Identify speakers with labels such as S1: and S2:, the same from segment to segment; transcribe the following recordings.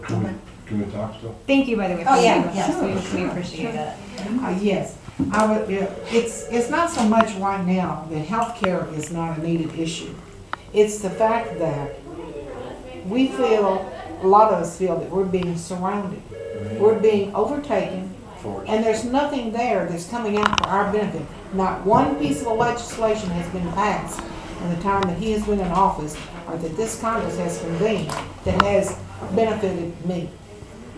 S1: Can we talk still?
S2: Thank you, by the way.
S3: Oh, yeah,
S2: yes,
S3: sure,
S2: we appreciate it.
S4: Yes, I would, it's not so much right now that healthcare is not a needed issue. It's the fact that we feel, a lot of us feel that we're being surrounded. We're being overtaken, and there's nothing there that's coming out for our benefit. Not one piece of legislation has been passed in the time that he has been in office, or that this Congress has convened, that has benefited me.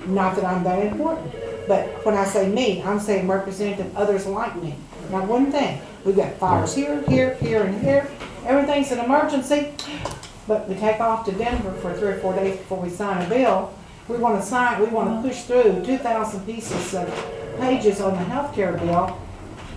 S4: Not that I'm that important, but when I say me, I'm saying representative others like me. Not one thing. We've got fires here, here, here, and here. Everything's an emergency, but we take off to Denver for 3 or 4 days before we sign a bill. We want to push through 2,000 pieces of pages on the health care bill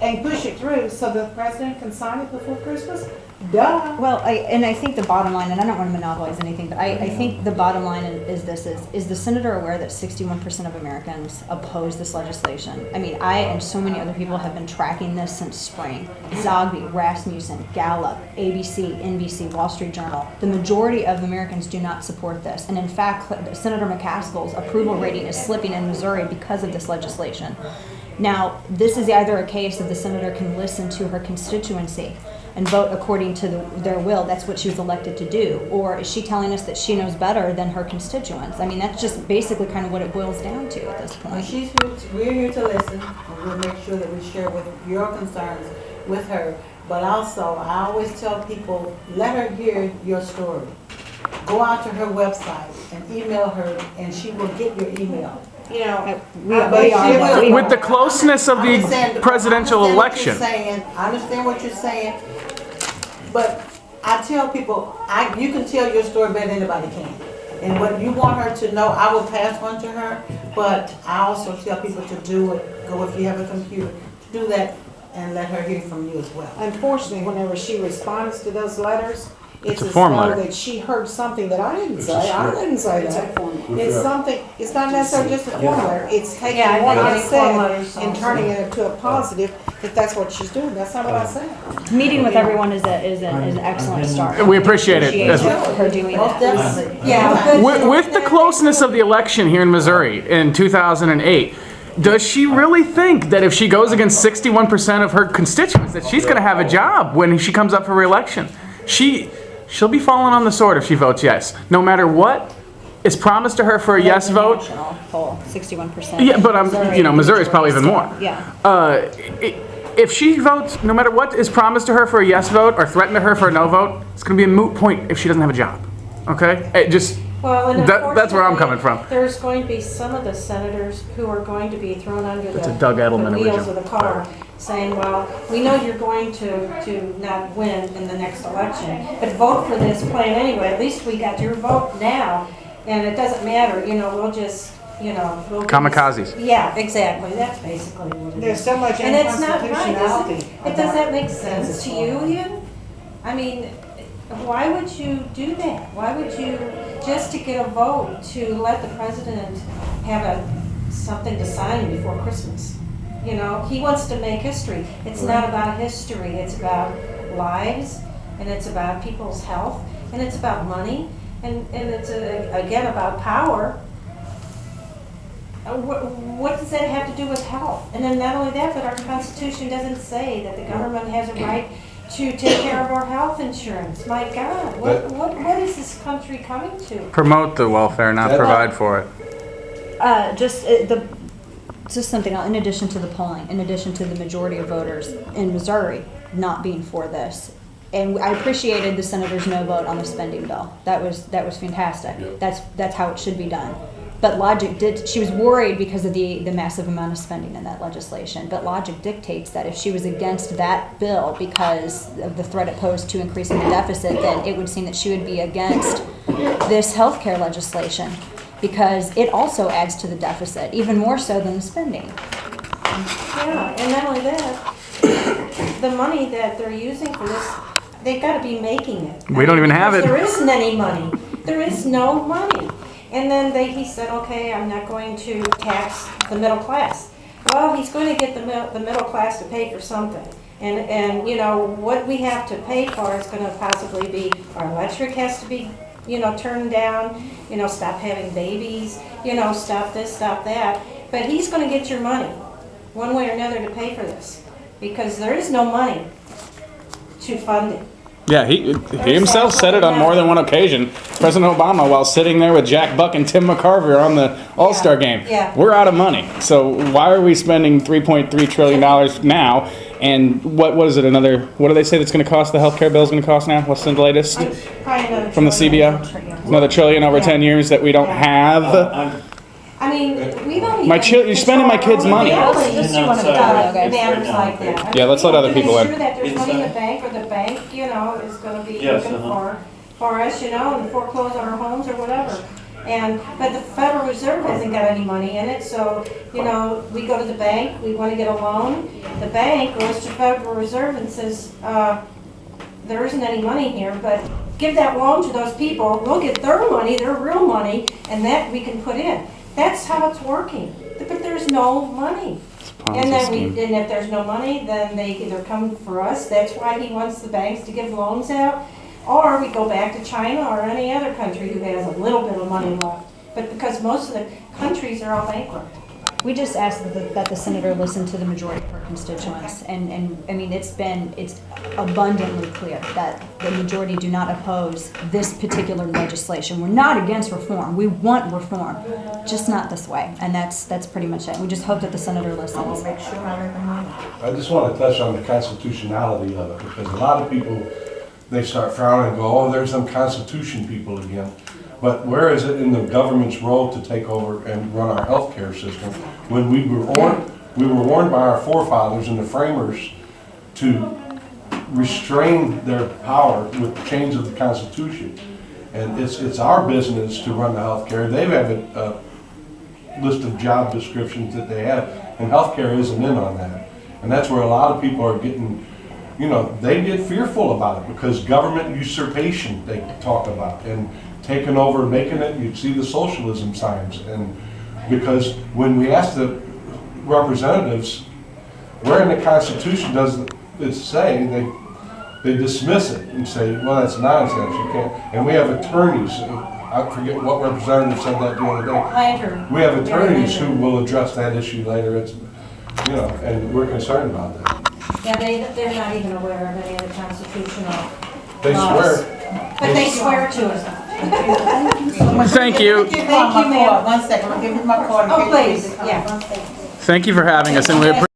S4: and push it through so the president can sign it before Christmas. Duh.
S2: Well, I think the bottom line, and I don't want to monopolize anything, but I think the bottom line is this: is the senator aware that 61% of Americans oppose this legislation? I mean, I and so many other people have been tracking this since spring. Zogby, Rasmussen, Gallup, ABC, NBC, Wall Street Journal. The majority of Americans do not support this, and in fact, Senator McCaskill's approval rating is slipping in Missouri because of this legislation. Now, this is either a case that the senator can listen to her constituency and vote according to their will. That's what she was elected to do. Or is she telling us that she knows better than her constituents? I mean, that's just basically kind of what it boils down to at this point.
S3: We're here to listen, and we'll make sure that we share with your concerns with her. But also, I always tell people, let her hear your story. Go out to her website and email her, and she will get your email. You know,
S5: with the closeness of the presidential election.
S3: I understand what you're saying, but I tell people, you can tell your story better than anybody can. And what you want her to know, I will pass on to her, but I also tell people to do it, go if you have a computer, do that and let her hear from you as well.
S4: Unfortunately, whenever she responds to those letters, it's
S5: a
S4: as
S5: form
S4: though
S5: letter.
S4: that she heard something that I didn't say. I didn't say that. It's something, it's not necessarily just a form letter. It's taking what I said and turning it into a positive, that's what she's doing. That's not what I said.
S2: Meeting with everyone is an excellent start.
S5: We appreciate it.
S2: Appreciate her doing
S3: Most
S2: that.
S3: definitely. Yeah.
S5: With the closeness of the election here in Missouri in 2008, does she really think that if she goes against 61% of her constituents that she's going to have a job when she comes up for re-election? She'll be falling on the sword if she votes yes. No matter what is promised to her for a yes vote.
S2: National poll, 61%.
S5: Yeah, but Missouri's probably even more.
S2: Yeah.
S5: If she votes, no matter what is promised to her for a yes vote or threatened to her for a no vote, it's going to be a moot point if she doesn't have a job. Okay? That's where I'm coming from.
S6: There's going to be some of the senators who are going to be thrown under
S5: It's a Doug Edelman
S6: the wheels
S5: original.
S6: of the car, saying, well, we know you're going to not win in the next election, but vote for this plan anyway. At least we got your vote now, and it doesn't matter, we'll just, we'll
S5: Kamikazes.
S6: Yeah, exactly. That's basically what it
S4: There's
S6: is.
S4: so much
S6: And it's not right,
S4: unconstitutionality.
S6: does that make sense to you, Ian? I mean, why would you do that? Why would you, just to get a vote, to let the president have something to sign before Christmas? He wants to make history. It's not about history. It's about lives, and it's about people's health, and it's about money, and it's, again, about power. What does that have to do with health? And then not only that, but our Constitution doesn't say that the government has a right to take care of our health insurance. My God, what is this country coming to?
S5: Promote the welfare, not provide for it.
S2: Just something else, in addition to the polling, in addition to the majority of voters in Missouri not being for this. And I appreciated the senator's no vote on the spending bill. That was fantastic.
S1: Yeah.
S2: That's how it should be done. But logic she was worried because of the massive amount of spending in that legislation. But logic dictates that if she was against that bill because of the threat it posed to increasing the deficit, then it would seem that she would be against this healthcare legislation, because it also adds to the deficit, even more so than the spending.
S6: Yeah, and not only that, the money that they're using for this, they've got to be making it.
S5: We don't even have it.
S6: There isn't any money. There is no money. And then he said, okay, I'm not going to tax the middle class. Well, he's going to get the middle class to pay for something. And what we have to pay for is going to possibly be, our electric has to be turn down, stop having babies, stop this, stop that. But he's gonna get your money, one way or another, to pay for this, because there is no money to fund it.
S5: Yeah, he himself said it on more than one occasion. President Obama, while sitting there with Jack Buck and Tim McCarver on the All-Star game.
S6: Yeah.
S5: We're out of money. So why are we spending $3.3 trillion now? And what is it, what do they say that's going to cost, the healthcare bill is going to cost now? What's the latest? From the CBO? Another trillion over 10 years that we don't have?
S6: I mean, we don't
S5: My
S6: even
S5: you're spending my kids' money.
S6: Just
S2: do one at a time, okay?
S6: matters like that.
S5: Yeah, let's let other people in.
S6: Make sure that there's money in the bank, or the bank, is gonna be
S7: Yes,
S6: looking for us, and foreclose on our homes or whatever. But the Federal Reserve hasn't got any money in it, so, we go to the bank, we wanna get a loan. The bank goes to Federal Reserve and says, there isn't any money here, but give that loan to those people, we'll get their money, their real money, and that we can put in. That's how it's working, but there's no money. And then and if there's no money, then they either come for us, that's why he wants the banks to give loans out, or we go back to China or any other country who has a little bit of money left. But because most of the countries are all bankrupt.
S2: We just ask that the senator listen to the majority of her constituents, and I mean, it's abundantly clear that the majority do not oppose this particular legislation. We're not against reform. We want reform, just not this way, and that's pretty much it. We just hope that the senator listens.
S1: I just want to touch on the constitutionality of it, because a lot of people, they start frowning and go, oh, there's some Constitution people again. But where is it in the government's role to take over and run our healthcare system? When we were warned by our forefathers and the framers to restrain their power with the change of the Constitution. And it's our business to run the healthcare. They have a list of job descriptions that they have, and healthcare isn't in on that. And that's where a lot of people are getting, they get fearful about it, because government usurpation they talk about, and taking over, making it, you see the socialism signs. And because when we ask the representatives, where in the Constitution does it say, they dismiss it and say, well, that's nonsense, you can't. And we have attorneys, I forget what representative said that the other day.
S6: Landry.
S1: We have attorneys who will address that issue later. It's, and we're concerned about that.
S6: Yeah, they're not even aware of any of the constitutional
S1: They
S6: laws.
S1: swear.
S6: But they swear to us.
S5: Thank you.
S3: Thank you, ma'am. 1 second, I'll give you my card.
S6: Oh, please, yeah.
S5: Thank you for having us, and we appreciate